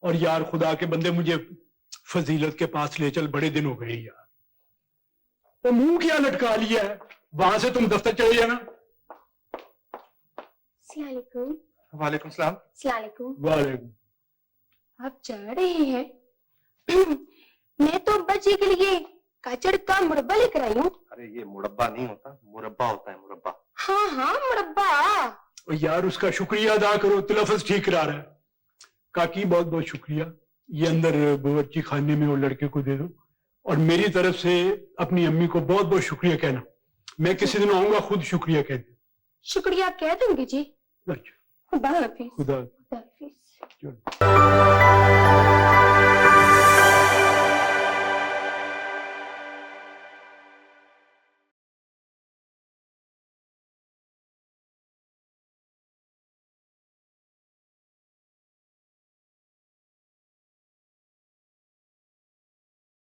اور یار خدا کے بندے مجھے فضیلت کے پاس لے چل, بڑے دن ہو گئے یار. تو منہ کیا لٹکا لیا ہے, وہاں سے تم دفتر چلے جانا. السلام علیکم. وعلیکم السلام. السلام علیکم. وعلیکم. آپ جا رہے ہیں؟ میں تو ابا جی کے لیے گاجر کا مربع لے کر آئی ہوں. ارے یہ مربع نہیں ہوتا, مربع ہوتا ہے, مربع. ہاں ہاں مربع. یار اس کا شکریہ ادا کرو, تلفظ ٹھیک کرا رہا ہے. کاکی بہت بہت شکریہ. یہ اندر باورچی خانے میں وہ لڑکے کو دے دو, اور میری طرف سے اپنی امی کو بہت بہت شکریہ کہنا. میں کسی دن آؤں گا, خود شکریہ کہہ دوں. شکریہ کہہ دوں گی جی. اچھا, خدا حافظ. خدا خدا حافظ. چلو.